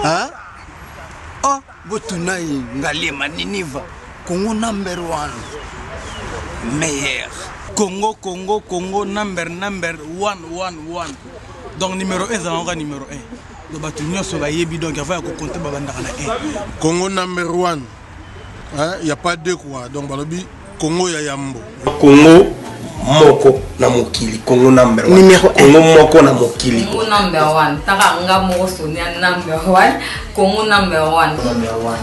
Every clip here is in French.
Hein? Oh, Botunai, Ngalema Niniva. Congo number 1. Meilleur. Congo number 1. Donc numéro 1, c'est encore numéro 1. Donc Batunio se va yebi donc il va compter Babandana 1. Congo number 1. Il n'y a pas deux quoi. Donc Balobi, Congo Yayambo. Congo Moko na Mokili. Congo number 1. Numéro 1. Congo Moko na Mokili. Congo number 1. Taka Moko Sonia number 1. Congo number 1.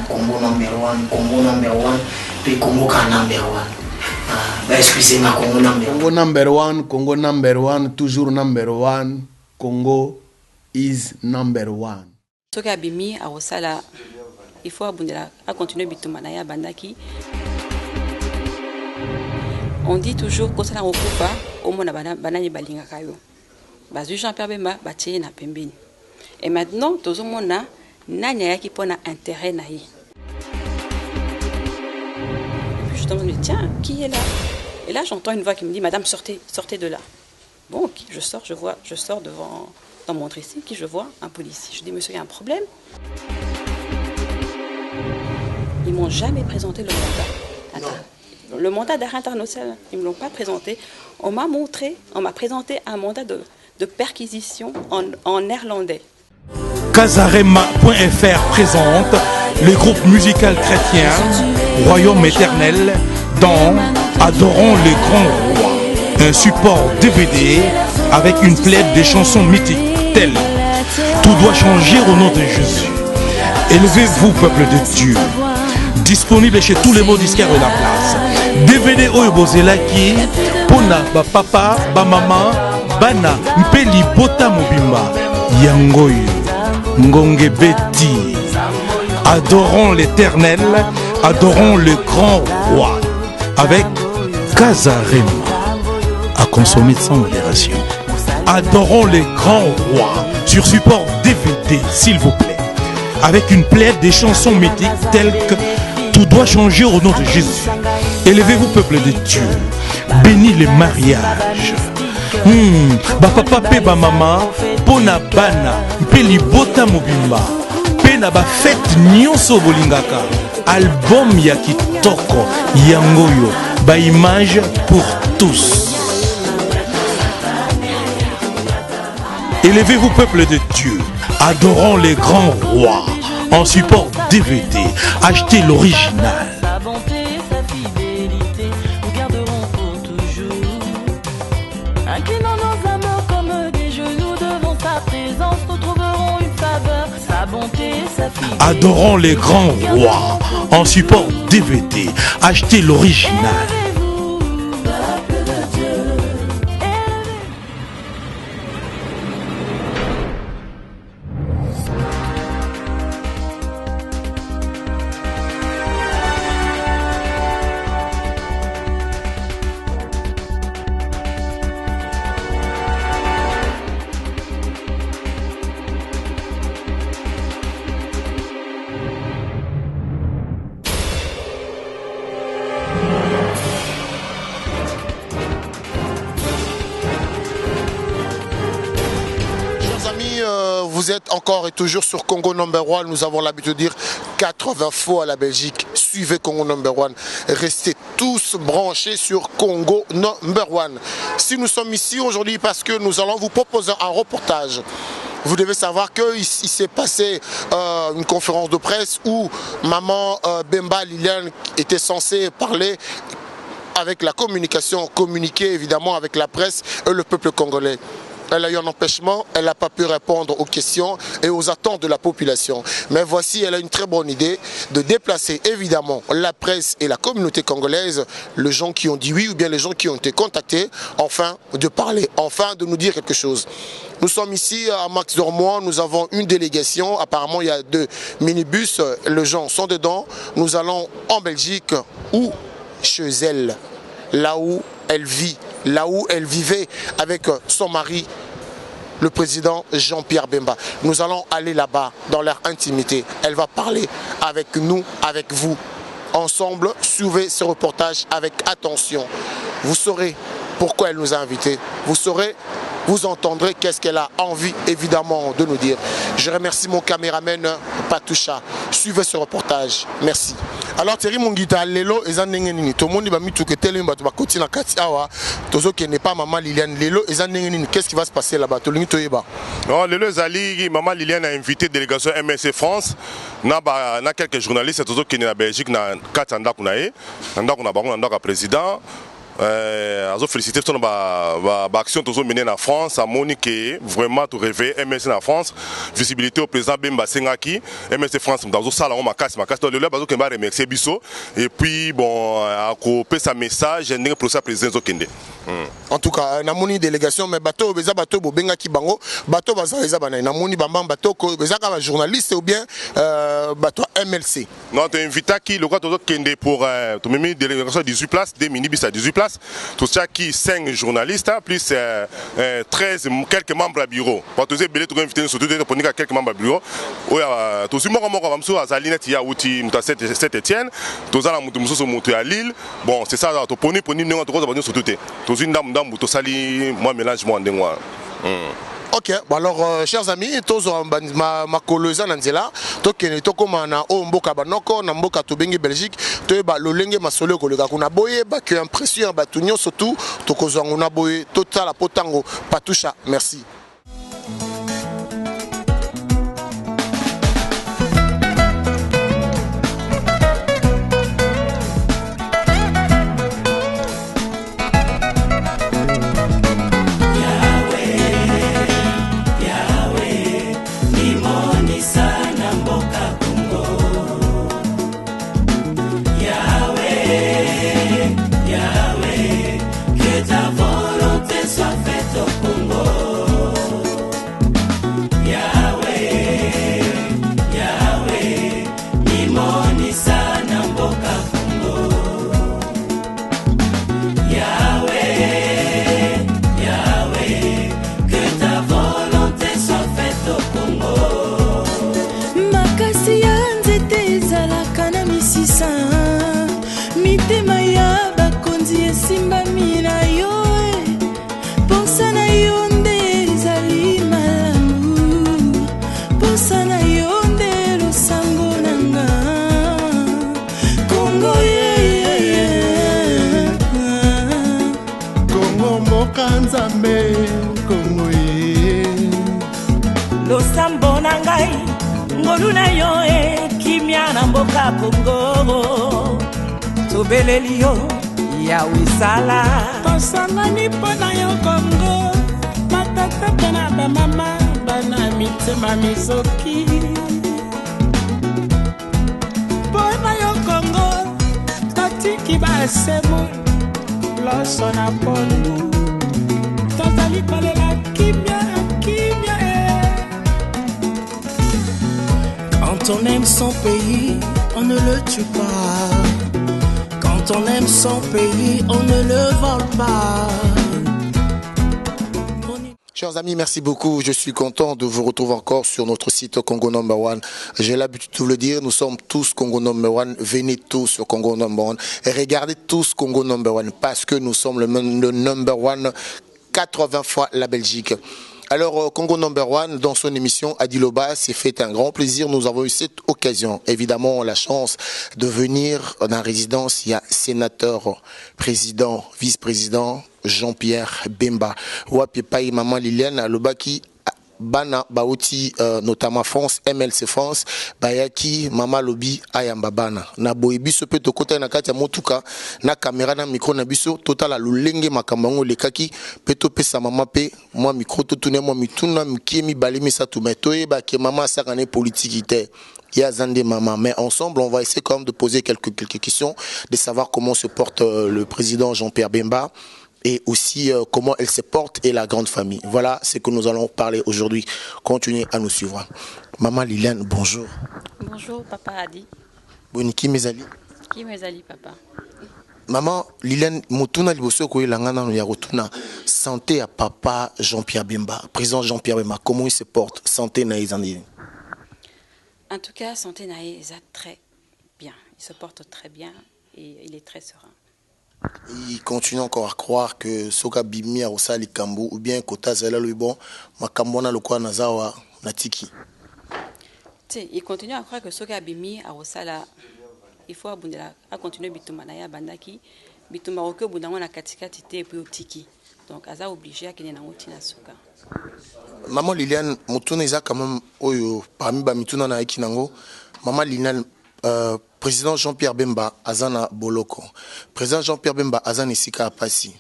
Congo number 1. Congo number 1. Puis Congo number 1. Excusez-moi, Congo number 1. Congo number 1, toujours number 1. Congo is number 1. Soki abimi a osala il faut abundela à continuer bitumana ya bandaki. On dit toujours que ça na okupa au mona banani balinga kayo. Bazu Jean-Pierre Bemba batie na pembeni. Et maintenant tozomona nanya yaki pona intérêt na yi. Et puis je me dis tiens, qui est là? Et là j'entends une voix qui me dit madame sortez de là. Bon, ok, je sors devant dans mon dressing, qui je vois un policier. Je dis monsieur, il y a un problème. Ils m'ont jamais présenté le mandat. Le mandat d'arrêt international, ils me l'ont pas présenté. On m'a présenté un mandat de perquisition en néerlandais. Casarema.fr présente le groupe musical chrétien Royaume éternel dans Adorons le grand roi. Un support DVD avec une plaide de chansons mythiques telles Tout doit changer au nom de Jésus. Élevez-vous, peuple de Dieu. Disponible chez tous les mots disquaires de la place. DVD Oyobozelaki, Pona, ba papa, ba maman, Bana, Mpeli Bota Mobimba, Yangoyo, Ngonge Betty. Adorons l'Éternel, adorons le grand roi. Avec Casarema, à consommer sans modération. Adorons le grand roi sur support DVD, s'il vous plaît. Avec une plaide des chansons mythiques telles que Tout doit changer au nom de Jésus. Élevez-vous, peuple de Dieu. Bénis les mariages. Ba papa pe ba maman, pona bana, peli bota mobimba. Pena ba fête nyonso bolingaka. Album ya kitoko, yangoyo, ba image pour tous. Élevez-vous, peuple de Dieu. Adorons les grands rois. En support DVD, achetez l'original. Sa bonté, sa fidélité, nous garderons pour toujours. Inclinons nos amours comme des genoux devant sa présence, nous trouverons une faveur. Sa bonté, sa fidélité. Adorons les grands rois. En support DVD, achetez l'original. Vous êtes encore et toujours sur Congo Number 1. Nous avons l'habitude de dire 80 fois à la Belgique. Suivez Congo Number 1. Restez tous branchés sur Congo Number 1. Si nous sommes ici aujourd'hui parce que nous allons vous proposer un reportage. Vous devez savoir qu'il s'est passé une conférence de presse où maman Bemba Liliane était censée parler avec la communication, communiquer évidemment avec la presse et le peuple congolais. Elle a eu un empêchement, elle n'a pas pu répondre aux questions et aux attentes de la population. Mais voici, elle a une très bonne idée de déplacer évidemment la presse et la communauté congolaise, les gens qui ont dit oui ou bien les gens qui ont été contactés, enfin de parler, enfin de nous dire quelque chose. Nous sommes ici à Max Dormois, nous avons une délégation, apparemment il y a 2 minibus, les gens sont dedans. Nous allons en Belgique ou chez elle, là où elle vit, là où elle vivait avec son mari, le président Jean-Pierre Bemba. Nous allons aller là-bas, dans leur intimité. Elle va parler avec nous, avec vous. Ensemble, suivez ce reportage avec attention. Vous saurez pourquoi elle nous a invités. Vous saurez, vous entendrez qu'est-ce qu'elle a envie, évidemment, de nous dire. Je remercie mon caméraman Patoucha. Suivez ce reportage. Merci. Alors Thierry Mongita, Lelo Ezanengenini. Tout le monde va tout que tel un bateau va continuer à Katiawa. Tozo qui n'est pas maman Liliane. Lelo Ezanengenini. Qu'est-ce qui va se passer là-bas? Tout le monde toyeba. Non, Lelo Zali, maman Liliane a invité délégation MSC France. Na quelques journalistes tozo qui est en Belgique na Katanda kunae. Nanda kuna bango nanda président. Azo féliciter son action toujours menée en France, à Monique vraiment tout rêver MSC en France, visibilité au président Bemba Sengaki, MSC France dans ça là on m'a cassé dans le bazo Kemba remercier Bisso et puis bon à couper sa message et pour ça président Zokende. En tout cas, na moni délégation mais bateau beza bateau bo benga ki bango bateau baza eza bana na moni bamba bateau ko beza ka journaliste ou bien bateau MLC. Non, tu invites qui le quoi toujours Kende pour tu me mis délégation 18 places, des minibus à 18 places. Tout ça qui 5 journalistes plus 13 quelques membres à bureau. Pour tous ces billets tu invité surtout pour quelques membres à bureau. Oui, tous ces membres comme ça à Zalinette il y a outil muta Saint-Étienne, tous ça la mutu à Lille. Bon, c'est ça tu poni nous tu vas surtout tous une dame mutu sali moi mélange moi ndengwa. Ok, bon alors chers amis, tous ma colosa nanzela, tokene tokoma na o mboka banoko na mboka tobengi Belgique, to ba lolenge masolo kolega kuna boye ba que impression ba tunyo surtout tokozango na boye total potango Patoucha, merci. Losambo na ngai ngolu na yo kimia na mboka Kongo tobeleli yo ya wisala tosangani mpona yo Kongo matata mpe na bamama bana mitema mizoki mpona yo Kongo tatiki basemu loso na pondu tozali kolela kimia kimia. Quand on aime son pays, on ne le tue pas. Quand on aime son pays, on ne le vole pas. Chers amis, merci beaucoup. Je suis content de vous retrouver encore sur notre site Congo Number One. J'ai l'habitude de vous le dire, nous sommes tous Congo Number One. Venez tous sur Congo Number One et regardez tous Congo Number One parce que nous sommes le Number One 80 fois la Belgique. Alors, Congo Number One, dans son émission Adiloba, s'est fait un grand plaisir. Nous avons eu cette occasion, évidemment, la chance de venir en résidence. Il y a sénateur, président, vice-président, Jean-Pierre Bemba. Wapi Pai Maman Liliane Alobaki. Bana Baouti, notamment France, MLC France, Bayaki, Mama Lobi, Ayamba Bana. Na boebiso pe to kota na kati ya motuka, na caméra na micro na biso, total a lulenge makambango le kaki, pe to pe sa mama pe, moi micro to tourner, moi mituna, mi balimi sa tout metoye, ba ke mama sa kane politique ite. Il y a Zandé Mama, mais ensemble on va essayer quand même de poser quelques questions, de savoir comment se porte le président Jean-Pierre Bemba. Et aussi comment elle se porte et la grande famille. Voilà ce que nous allons parler aujourd'hui. Continuez à nous suivre. Maman Liliane, bonjour. Bonjour, papa Adi. Boniki Mezali. Qui Mezali, papa? Maman Liliane, mutuna liboso ko elangana no ya rotuna santé à papa Jean-Pierre Bemba. Président Jean-Pierre Bemba, comment il se porte? Santé na izandi. En tout cas, santé na isa très bien. Il se porte très bien et il est très serein. Il continue encore à croire que Soka Bimi a Osali Kambu ou bien Kota Zela le bon Makambona le quoi Nazawa Natiki. Tu il continue à croire que ce gars Bimi a Osala, il faut à continuer Bitumanaya Bandaki, Bitumaroke Boudamana Katika Tite et puis Otiki. Donc, Aza obligé à qu'il y ait un outil à Souka. Maman Liliane, Moutouneza quand même, parmi Bamituna na Ekinango, Maman Liliane, président Jean-Pierre Bemba, Azana Boloko. Président Jean-Pierre Bemba, Azana Isika Apasi.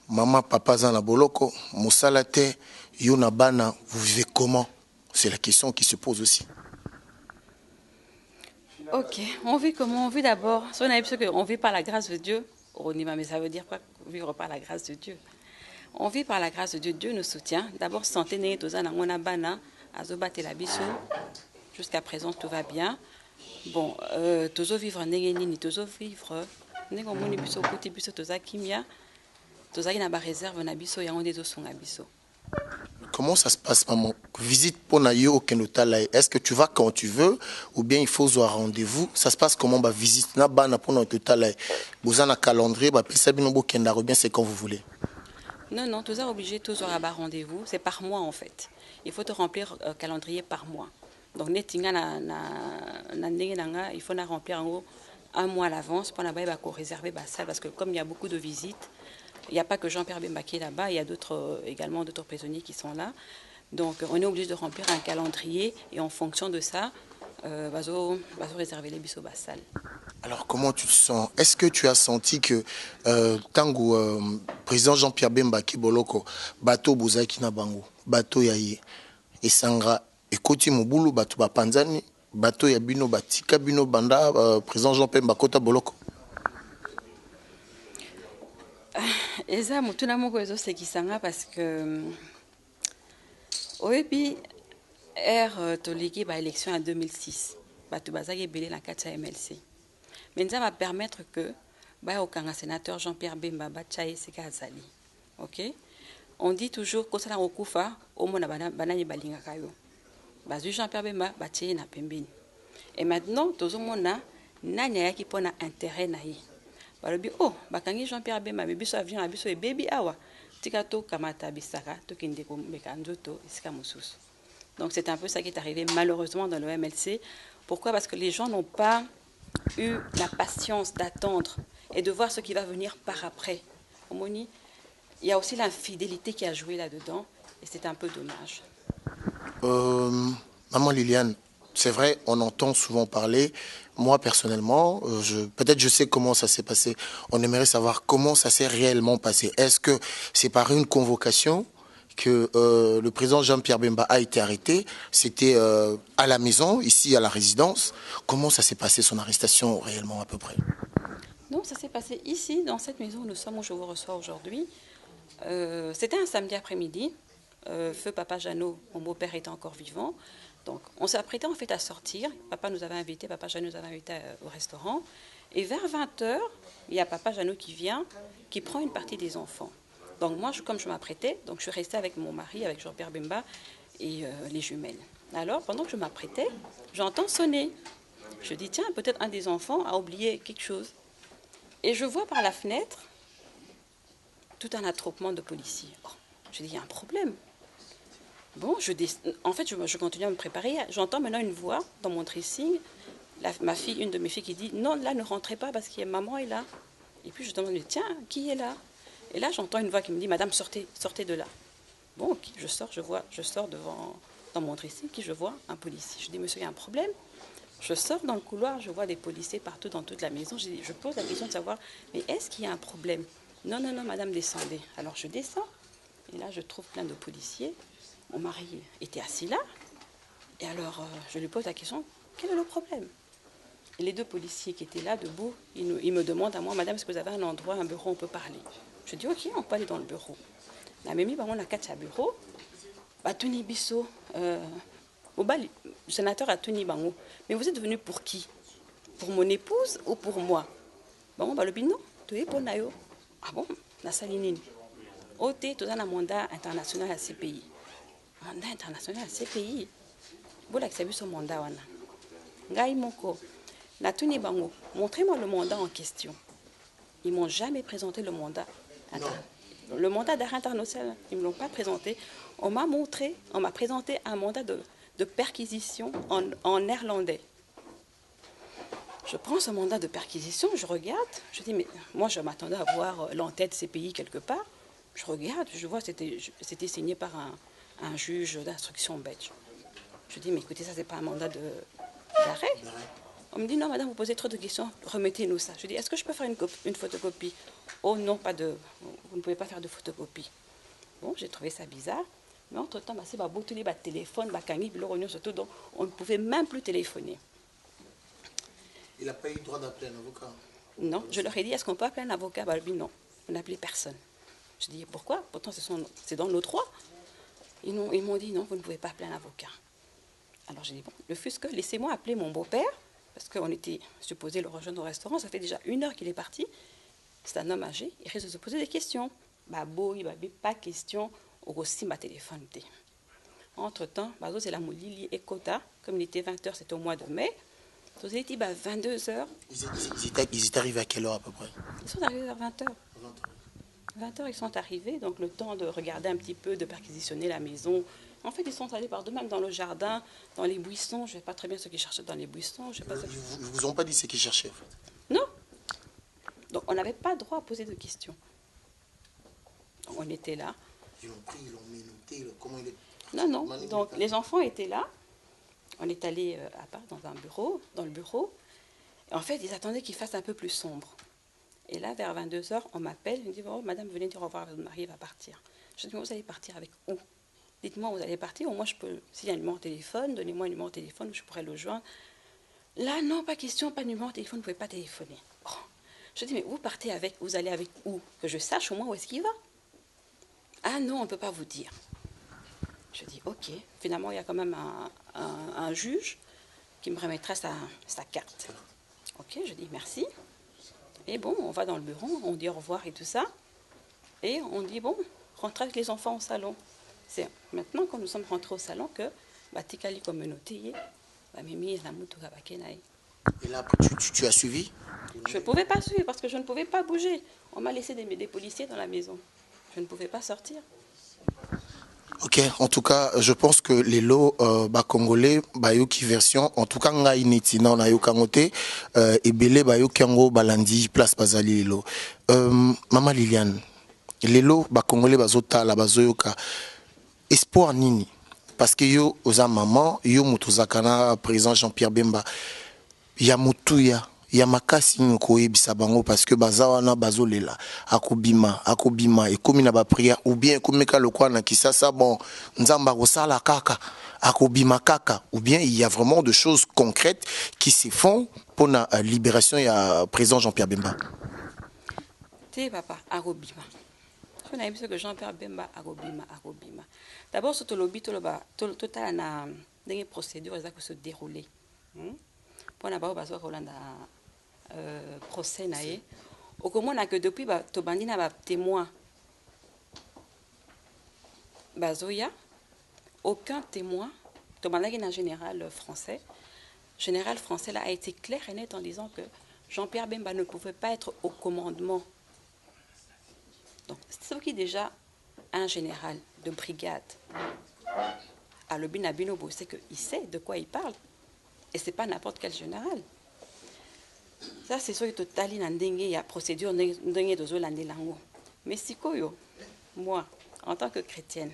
Maman, papa, Azana Boloko, Moussalate, Yuna Bana, vous vivez comment? C'est la question qui se pose aussi. Ok, on vit comment? On vit d'abord, si on a dit qu'on vit par la grâce de Dieu, mais ça veut dire quoi? Vivre par la grâce de Dieu. On vit par la grâce de Dieu, Dieu nous soutient. D'abord, santé, jusqu'à présent, tout va bien. Bon, toujours vivre, toujours vivre, comment ça se passe, maman? Visite pour Nayo au Kenotala. Est-ce que tu vas quand tu veux ou bien il faut avoir rendez-vous? Ça se passe comment? Visite na bana pour Kenotala. Vous avez un calendrier, c'est quand vous voulez. Non, tu es obligé toujours à avoir rendez-vous. C'est par mois en fait. Il faut te remplir un calendrier par mois. Donc, il faut remplir un mois à l'avance pour réserver ça parce que comme il y a beaucoup de visites, il n'y a pas que Jean-Pierre Bemba qui est là-bas, il y a également d'autres prisonniers qui sont là. Donc, on est obligé de remplir un calendrier et en fonction de ça, réserver les bisous bassales. Alors, comment tu te sens? Est-ce que tu as senti que Tango, président Jean-Pierre Bemba qui boloko, bateau Bouzaki na bango, bateau yaye, et Sangra, et Koti Moboulou, bateau Bapanzani, bateau Yabino, Batika Bino Banda, président Jean-Pierre Bemba Kota boloko? Et ça, tout le monde c'est qui s'en parce que oui, puis Toliki ba élection en 2006, bateau Bazaki belé la 4 MLC. Mais ça va permettre que au sénateur Jean-Pierre Bemba Bachaye Sekazali. OK? On dit toujours que ça na okufa au mona banani balinga kayo. Bazu Jean-Pierre Bemba Bachaye na pembeni. Et maintenant tout le monde nanya yaki pona intérêt na yi. Balobi bakangi Jean-Pierre Bemba biso avion na biso e baby awa tikato kamata bisaka to kinde ko meka nzoto isika mususu. Donc c'est un peu ça qui est arrivé malheureusement dans le MLC. Pourquoi? Parce que les gens n'ont pas eu la patience d'attendre et de voir ce qui va venir par après. Il y a aussi l'infidélité qui a joué là-dedans et c'est un peu dommage. Maman Liliane, c'est vrai, on entend souvent parler. Moi, personnellement, peut-être je sais comment ça s'est passé. On aimerait savoir comment ça s'est réellement passé. Est-ce que c'est par une convocation que le président Jean-Pierre Bemba a été arrêté? C'était à la maison, ici à la résidence. Comment ça s'est passé, son arrestation réellement à peu près? Non, ça s'est passé ici, dans cette maison où nous sommes, où je vous reçois aujourd'hui. C'était un samedi après-midi. Feu Papa Jeannot, mon beau-père, était encore vivant. Donc, on s'est apprêté en fait à sortir. Papa nous avait invités, Papa Jeannot nous avait invités au restaurant. Et vers 20h, il y a Papa Jeannot qui vient, qui prend une partie des enfants. Donc moi, comme je m'apprêtais, donc je suis restée avec mon mari, avec Jean-Pierre Bemba et les jumelles. Alors, pendant que je m'apprêtais, j'entends sonner. Je dis, tiens, peut-être un des enfants a oublié quelque chose. Et je vois par la fenêtre tout un attroupement de policiers. Je dis, il y a un problème. Bon, en fait, je continue à me préparer. J'entends maintenant une voix dans mon dressing. Ma fille, une de mes filles qui dit, non, là, ne rentrez pas parce que maman est là. Et puis je demande, tiens, qui est là? Et là, j'entends une voix qui me dit, madame, sortez de là. Bon, ok, je sors dans mon dressing, je vois un policier. Je dis, monsieur, il y a un problème. Je sors dans le couloir, je vois des policiers partout dans toute la maison. Je pose la question de savoir, mais est-ce qu'il y a un problème? Non, madame, descendez. Alors je descends, et là, je trouve plein de policiers. Mon mari était assis là, et alors je lui pose la question, quel est le problème? Et les deux policiers qui étaient là, debout, ils me demandent à moi, madame, est-ce que vous avez un endroit, un bureau, on peut parler? Je dis, ok, on peut aller dans le bureau. La mémie, on a 4 bureau. Tony Bisso, le sénateur a Tony Bango. Mais vous êtes venu pour qui? Pour mon épouse ou pour moi? Le bino, tu es pour Nayo. Ah bon? La salinine. OT, tu as un mandat international à ces pays. Mandat international à ces pays. Vous l'acceptez son mandat. Ngai Moko, la Tony Bango, montrez-moi le mandat en question. Ils ne m'ont jamais présenté le mandat. Le mandat d'arrêt international, ils ne me l'ont pas présenté. On m'a présenté un mandat de perquisition en néerlandais. Je prends ce mandat de perquisition, je regarde, je dis, mais moi je m'attendais à voir l'entête CPI quelque part. Je regarde, je vois, c'était signé par un juge d'instruction belge. Je dis, mais écoutez, ça c'est pas un mandat d'arrêt. On me dit, non madame, vous posez trop de questions, remettez-nous ça. Je dis, est-ce que je peux faire une photocopie? Oh non, vous ne pouvez pas faire de photocopie. Bon, j'ai trouvé ça bizarre. Mais entre-temps, c'est tous les téléphones, surtout, donc on ne pouvait même plus téléphoner. Il n'a pas eu le droit d'appeler un avocat? Non, je leur ai dit, est-ce qu'on peut appeler un avocat? Bah, lui, non, on n'a appelé personne. Je dis, pourquoi? Pourtant, c'est dans nos droits. Ils m'ont dit, non, vous ne pouvez pas appeler un avocat. Alors j'ai dit, bon, le fusque, laissez-moi appeler mon beau-père, parce qu'on était supposé le rejoindre au restaurant, ça fait déjà 1 heure qu'il est parti. C'est un homme âgé, il risque de se poser des questions. Bah, pas question, aussi ma téléphone. Entre-temps, c'est la Moulili et Kota, comme il était 20h, c'était au mois de mai. Donc, il était 22h. Ils étaient arrivés à quelle heure à peu près? Ils sont arrivés vers 20h. 20h, ils sont arrivés, donc le temps de regarder un petit peu, de perquisitionner la maison. En fait, ils sont allés par d'eux-mêmes dans le jardin, dans les buissons. Je ne sais pas très bien ce qu'ils cherchaient dans les buissons. Ils ne vous ont pas dit ce qu'ils cherchaient en fait? Non. Donc, on n'avait pas droit à poser de questions. Donc, on était là. Ils l'ont pris, ils l'ont menotté, comment il est... Non. Donc, les enfants étaient là. On est allé à part dans le bureau. Et en fait, ils attendaient qu'il fasse un peu plus sombre. Et là, vers 22h, on m'appelle. Il me dit, bon, madame, venez dire au revoir, votre mari va partir. Je dis, vous allez partir avec où? Dites-moi où vous allez partir, ou moi, je peux, s'il y a un numéro de téléphone, donnez-moi un numéro de téléphone où je pourrais le joindre. Là, non, pas question, pas de numéro de téléphone, vous ne pouvez pas téléphoner. Oh. Je dis, mais vous allez avec où? Que je sache au moins où est-ce qu'il va. Ah non, on ne peut pas vous dire. Je dis, ok. Finalement, il y a quand même un juge qui me remettra sa carte. Ok, je dis merci. Et bon, on va dans le bureau, on dit au revoir et tout ça. Et on dit, bon, rentrez avec les enfants au salon. C'est maintenant, quand nous sommes rentrés au salon, que Batikali communauté, Mimi la Mutuka Bakenaï. Et là, tu as suivi? Je ne pouvais pas suivre parce que je ne pouvais pas bouger. On m'a laissé des policiers dans la maison. Je ne pouvais pas sortir. Ok, en tout cas, je pense que les lots congolais, qui version, en tout cas, ngai neti na na yokangote, et belé kango balandi place bazali lo. Maman Liliane, les lots congolais bazota la bazoyoka. Espoir nini? Parce que yo oza maman, yo mutuzakana président Jean-Pierre Bemba, ya mutuya. Ya makasi nyoko ebisa bango parce que bazawana bazolela akobima et comme na ba prière ou bien comme ka lokwa na kisasa bon nzamba kosala kaka akobima kaka ou bien il y a vraiment de choses concrètes qui se font pour la libération ya président Jean-Pierre Bemba. Té papa akobima. On a vu que Jean-Pierre Bemba akobima. D'abord sur le lobby total na des procédures ça se dérouler. Pour na ba bazo Rolanda procès naé au comment que depuis tobandi na ba témoin bazoya aucun témoin tobandaki na général français là a été clair et net en disant que Jean-Pierre Bemba ne pouvait pas être au commandement. Donc c'est ce qui déjà un général de brigade à le Binabinobo, c'est qu'il sait de quoi il parle et c'est pas n'importe quel général. Ça, c'est ce que totali na ndenge ya procédure ndenge dozo landelango. Mais sikoyo, moi, en tant que chrétienne,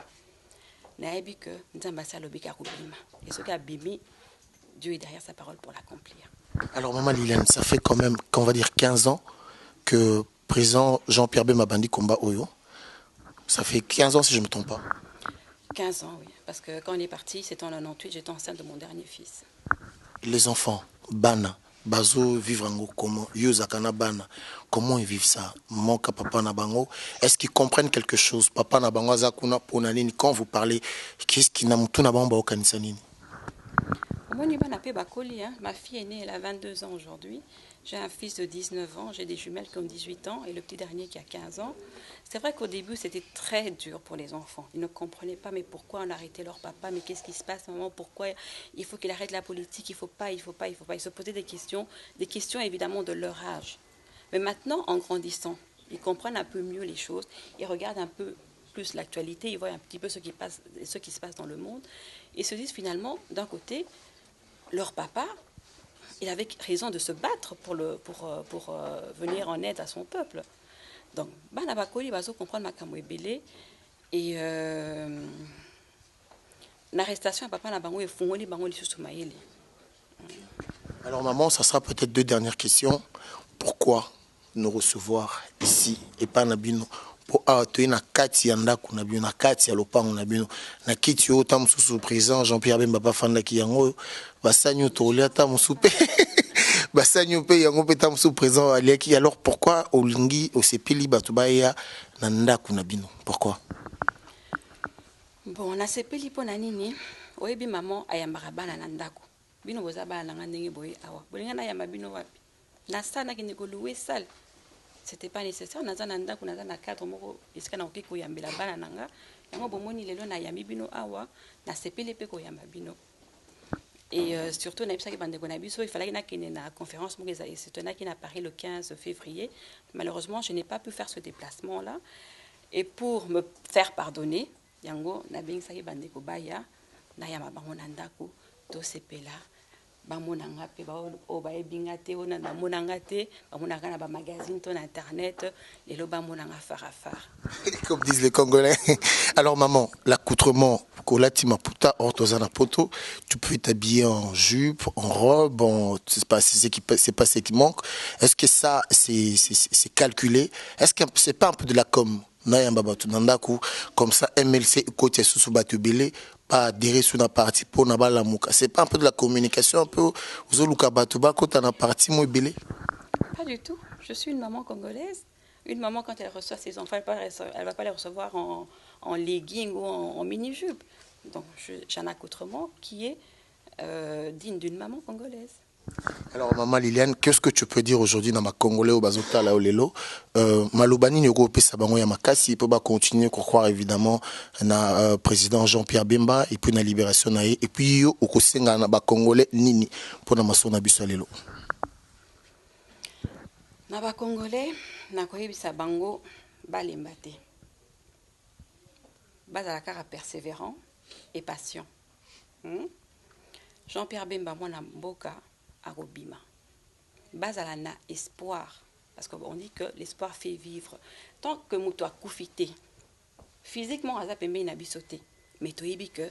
naebi que nzamba sa lobika kubima. Et ce qu'a bimi, Dieu est derrière sa parole pour l'accomplir. Alors maman Liliane, ça fait quand même, qu'on va dire 15 ans que président Jean-Pierre Bemba bandi combat Oyo. Ça fait 15 ans si je ne me trompe pas. 15 ans, oui. Parce que quand il est parti, c'était en 98, j'étais enceinte de mon dernier fils. Les enfants, Bana. Bazo vivre en comment Yozakana Bana, comment ils vivent ça? Mon papa na bango, est-ce qu'ils comprennent quelque chose? Papa na bango zakuna ponanini quand vous parlez, qu'est-ce qui n'a mutu na bango kanisa nini? Ma fille est née, elle a 22 ans aujourd'hui. J'ai un fils de 19 ans, j'ai des jumelles qui ont 18 ans et le petit dernier qui a 15 ans. C'est vrai qu'au début, c'était très dur pour les enfants. Ils ne comprenaient pas, mais pourquoi on arrêtait leur papa? Mais qu'est-ce qui se passe, maman? Pourquoi il faut qu'il arrête la politique? Il faut pas. Ils se posaient des questions évidemment de leur âge. Mais maintenant, en grandissant, ils comprennent un peu mieux les choses. Ils regardent un peu plus l'actualité, ils voient un petit peu ce qui se passe dans le monde. Ils se disent finalement, d'un côté, leur papa, il avait raison de se battre pour venir en aide à son peuple. Donc, bana bakoli bazo comprendre makambo ebele et l'arrestation à papa na bango efungoli bango lisusu mayele. Alors maman, ça sera peut-être 2 dernières questions. Pourquoi nous recevoir ici et pas Nabino pour tu na kati yanda kuna bino na kati ya lopango na bino na kiti yo tam sous président Jean-Pierre Bemba pa fanda ki yango basanyo tolia tam soupe basanyo pe yango pe tam sous président aliaki. Alors pourquoi olingi osepeli batu baya na ndako na bino? Pourquoi? Bon, na sepeli po na nini oyebi maman ayambaka bana na ndako bino boza bana nga ndenge boye awa bolinga na yamba bino wapi na sana ki ndeko louer salle. C'était pas nécessaire. Naza nanda kuna na cadre moko esika na okiko yambela bana nanga yango bomoni lelo na yambi bino awa na sepeli pe ko yamba bino. Et surtout na bisaki bande kona biso il fallait na kene na conférence mo eza c'était qui na Paris le 15 février. Malheureusement, je n'ai pas pu faire ce déplacement là et pour me faire pardonner yango na bingsaki bande ko baya na yamba bango nandako to sepela. Comme disent les Congolais. Alors maman, l'accoutrement, tu peux t'habiller en jupe, en robe, c'est pas ce qui manque. Est-ce que ça c'est calculé? Est-ce que c'est pas un peu de la com? Comme ça MLC côté sous batubélé pas adhérer sur la partie pour la mouka. C'est pas un peu de la communication un peu aux oluka batuba côté na partie mobile? Pas du tout. Je suis une maman congolaise. Une maman quand elle reçoit ses enfants, elle va pas les recevoir en legging ou en mini-jupe. Donc j'ai un accoutrement qui est digne d'une maman congolaise. Alors maman Liliane, qu'est-ce que tu peux dire aujourd'hui dans ma Congolais au bazota là au lelo malobani nyoko pesa bango ya makasi peut ba continuer à croire évidemment na président Jean-Pierre Bemba et puis na libération na et puis yo okosenga na ba Congolais nini pour na masona biso lelo na ba Congolais na koyebisa bango balembate bazala kaka persévérant et patient. Jean-Pierre Bemba mwana mboka Arobima. Bazala na espoir. Parce qu'on dit que l'espoir fait vivre. Tant que mouto a koufité, physiquement, Azapembe n'a bisoté. Mais tu dis que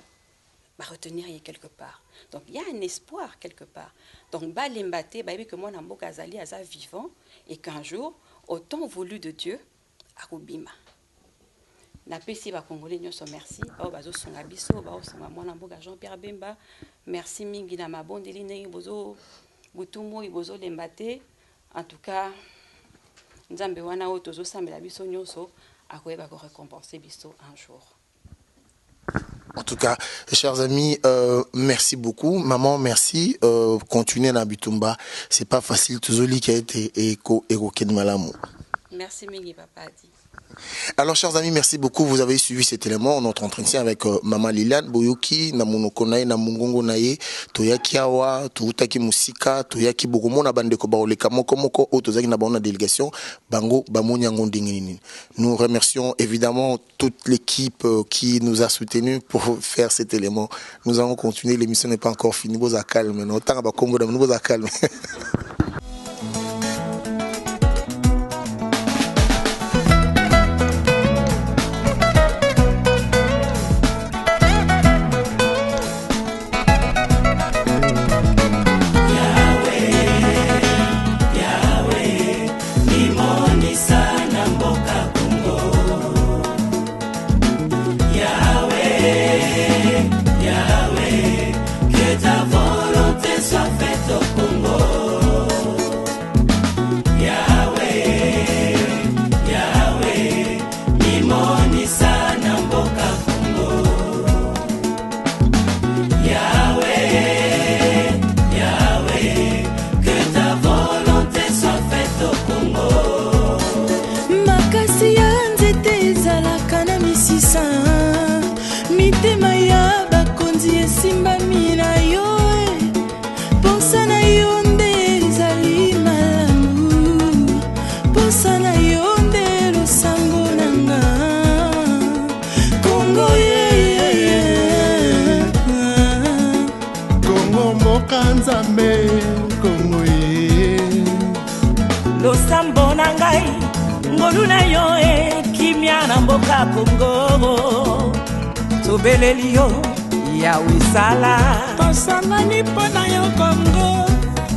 va retenir quelque part. Donc il y a un espoir quelque part. Donc Balembate, que moi Namboka Azali Aza vivant et qu'un jour, au temps voulu de Dieu, Arobima. Na pesi ba Congolais nyoso merci. Ba bazo songa biso, ba songa mwana mboka Jean-Pierre Bemba. Merci mingi na mabondeli ndenge bozo butumo ibozo lembate. En tout cas, nzambe wana o tozo sambela biso nyoso akoyeba ko récompenser biso un jour. En tout cas, chers amis, merci beaucoup. Maman, merci. Continuez dans Bitumba. C'est pas facile. Tuzoli qui a été évoqué de Malamu. Merci mingi papa dit. Alors, chers amis, merci beaucoup. Vous avez suivi cet élément, notre entretien avec Maman Liliane Boyoki, Namunokonaye, Namungongo Naye, Toyaki Awa, Toutaki Musika, Toyaki Bogomo, Nabandeko Baoleka Moko Moko, Otozaki Nabana délégation, Bango, Bamonyangon Dingini. Nous remercions évidemment toute l'équipe qui nous a soutenus pour faire cet élément. Nous allons continuer. L'émission n'est pas encore finie. Vous à calme. Nous autant à Congo, nous à calme. Que ta volonté soit faite au Congo. Nzambe Kongo losambo na ngai ngolu na yo kimia na mboka Kongo tobeleli yo ya wisala tosangani mpo na yo Kongo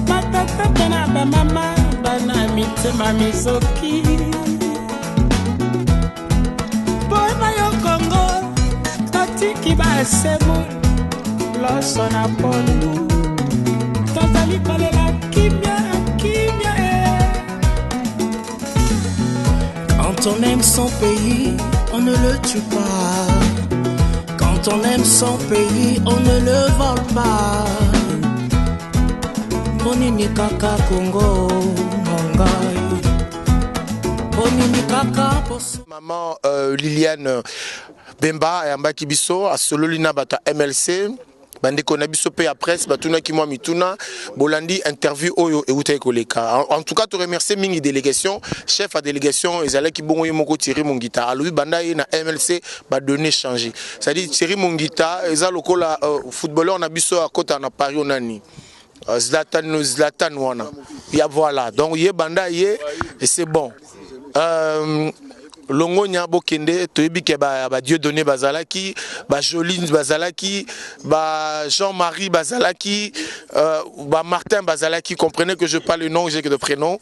batata mpe na bamama bana mitema mizoki mpo na yo Kongo totiki basemu loso na pondu tozali kolela kimia kimia Quand on aime son pays, on ne le tue pas. Quand on aime son pays, on ne le vole pas. Bonini kaka Congo, mongai. Bonini kaka Maman Liliane Bemba et Ambaki Biso à Sololina Bata MLC. Bandi kona biso pe ya presse batuna ki mwa mituna bolandi interview oyo e uta ekoleka. En tout cas te remercier mingi délégation chef à délégation ezala ki bongo yemoko Thierry Mongita aloui banda ye na MLC ba donner changer. Ça dit Thierry Mongita eza lokola footballeur na biso à kota na Paris onani. Zlatan wana. Ya voilà. Donc ye banda ye et c'est bon. Longonya Bokende, Toyebike ba Dieu donné Bazalaki, ba Joline Bazalaki, ba Jean-Marie Bazalaki, ba Martin Bazalaki. Comprenez que je parle le nom, j'ai que de prénom.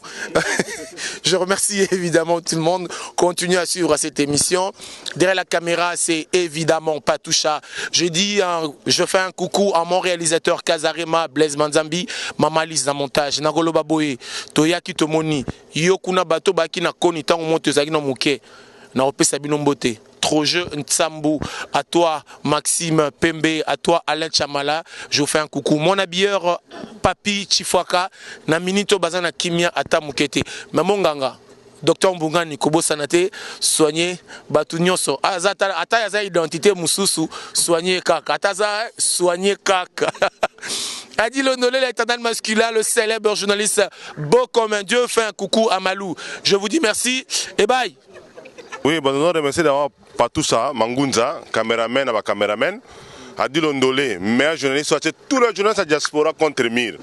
Je remercie évidemment tout le monde. Continuez à suivre cette émission. Derrière la caméra, c'est évidemment Patoucha. Je dis, je fais un coucou à mon réalisateur Kazarema, Blaise Manzambi, Mama Lise na montage, Nagolo Baboye, Toyaki Tomoni, Yokuna Bato Baki na Koni Tango Moto Zagi no Muke. Trop jeu Nsambu, à toi Maxime Pembe, à toi Alain Chamala, je vous fais un coucou. Mon habilleur Papi Chifwaka, na minito bazana kimia ata mukete. Mamonganga, Docteur Mbungani Kobo Sanate, soigner Batunyoso. Ata yaza identité mususu, soigner kaka. Ataza soigner kaka. Adi Lonolé, l'éternel masculin, le célèbre journaliste beau comme un dieu, fait un coucou à Malou. Je vous dis merci et bye. Oui, bon, nous remercions d'avoir Patoucha, Mangunza, caméraman à caméraman, Adi Londolé, meilleur journaliste, tous les journalistes de la diaspora contre Mir.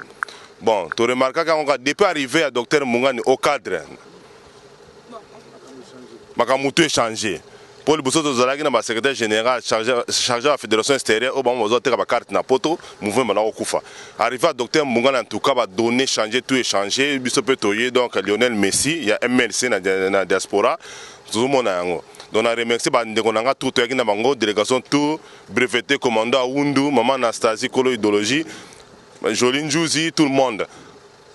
Bon, tu remarques qu'on a depuis arrivé à Dr Mungani au cadre, Makamoutou est changé. Paul Boussoto Zalagi, le secrétaire général chargé de la fédération extérieure, au moment où la carte na poto, mouvement na okufa. Arrivé à Dr Mungani en tout cas, va donner, changer, tout échanger. Bissopetoye, donc Lionel Messi, il y a MLC dans la diaspora. Tout le monde a donc on a remercié tout la délégation tout breveté commandant Oundu, maman Anastasie Kolo idéologie, Joline Jouzi, tout le monde.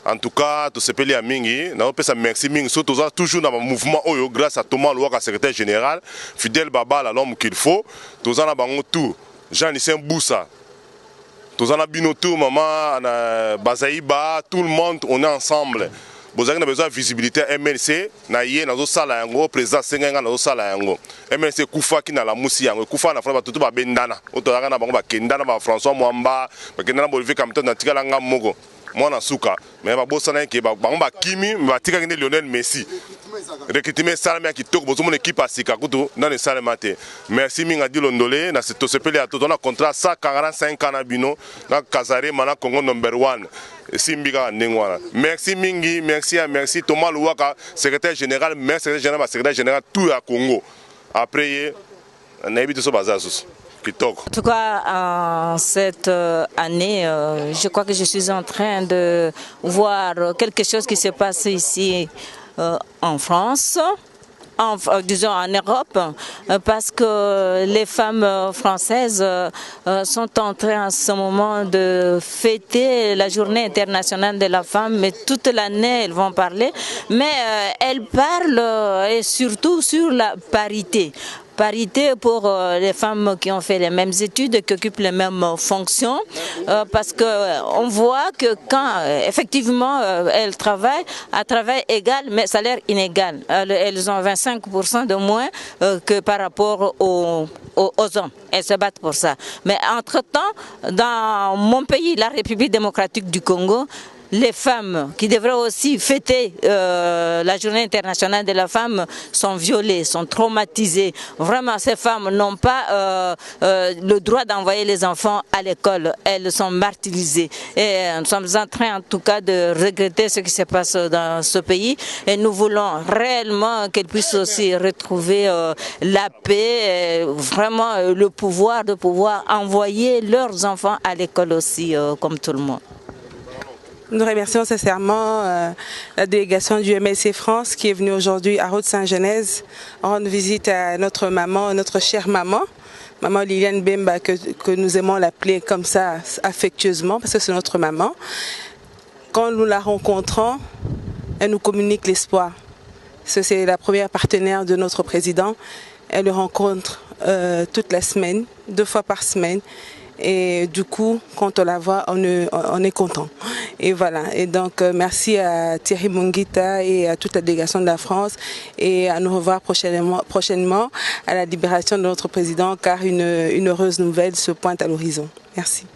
En tout cas, tout ce pays à Mingi, nous avons merci Mingi, surtout toujours dans le mouvement Oyo, grâce à Thomas Louaka, secrétaire général, Fidèle Baba, l'homme qu'il faut, tout ça tout, Jean-Lucien Boussa, tout ça Binotou, maman Bazaïba, tout le monde, on est ensemble. Vous avez besoin de visibilité MLC, naïe nazo sala yango président sengenga nazo sala yango. MLC kufa ki na la musi yango kufa na front tout ba bendana. Otoaka na bango ba kendana ba François Mwamba, ba kendana Bolivier Kamto na tikala nga mogo. Mwana suka, mais ba bosana ke ba bango ba kimi ba tikaka ni Lionel Messi. Recrutement salama qui toque bozo mon équipe à Sikakuto dans les salamate. Merci minga di Londolé na to sepeli a to na contrat 145 ans na bino na Kazare mana Congo #1. Simbiga Nengwana. Merci Mingi, merci Thomas Louaka, secrétaire général, merci secrétaire général tout à Congo. Après, on a évité ce bazar. En tout cas, cette année, je crois que je suis en train de voir quelque chose qui se passe ici en France. Disons en Europe, parce que les femmes françaises sont en train en ce moment de fêter la journée internationale de la femme, mais toute l'année elles vont parler, mais elles parlent et surtout sur la parité. Parité pour les femmes qui ont fait les mêmes études, qui occupent les mêmes fonctions, parce qu'on voit que quand effectivement elles travaillent, à travail égal, mais salaire inégal. Elles ont 25% de moins que par rapport aux hommes. Elles se battent pour ça. Mais entre-temps, dans mon pays, la République démocratique du Congo, les femmes qui devraient aussi fêter la journée internationale de la femme sont violées, sont traumatisées. Vraiment, ces femmes n'ont pas le droit d'envoyer les enfants à l'école. Elles sont martyrisées. Et nous sommes en train, en tout cas, de regretter ce qui se passe dans ce pays. Et nous voulons réellement qu'elles puissent aussi retrouver la paix, et vraiment le pouvoir de pouvoir envoyer leurs enfants à l'école aussi, comme tout le monde. Nous remercions sincèrement la délégation du MLC France qui est venue aujourd'hui à Haute-Saint-Genèse rendre visite à notre maman, notre chère maman, maman Liliane Bemba, que nous aimons l'appeler comme ça affectueusement parce que c'est notre maman. Quand nous la rencontrons, elle nous communique l'espoir. C'est la première partenaire de notre président. Elle le rencontre toute la semaine, 2 fois par semaine. Et du coup, quand on la voit, on est content. Et voilà. Et donc, merci à Thierry Mungita et à toute la délégation de la France. Et à nous revoir prochainement à la libération de notre président, car une heureuse nouvelle se pointe à l'horizon. Merci.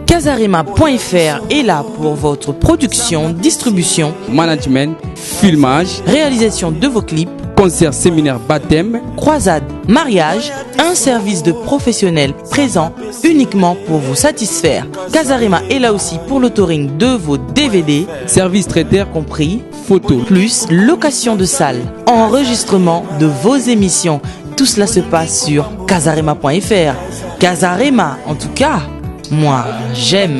Casarema.fr est là pour votre production, distribution, management, filmage, réalisation de vos clips, concerts, séminaires, baptêmes, croisades, mariages, un service de professionnels présent uniquement pour vous satisfaire. Casarema est là aussi pour l'autouring de vos DVD, services traiteurs compris, photos, plus location de salles, enregistrement de vos émissions. Tout cela se passe sur Casarema.fr. Casarema, en tout cas, moi, j'aime.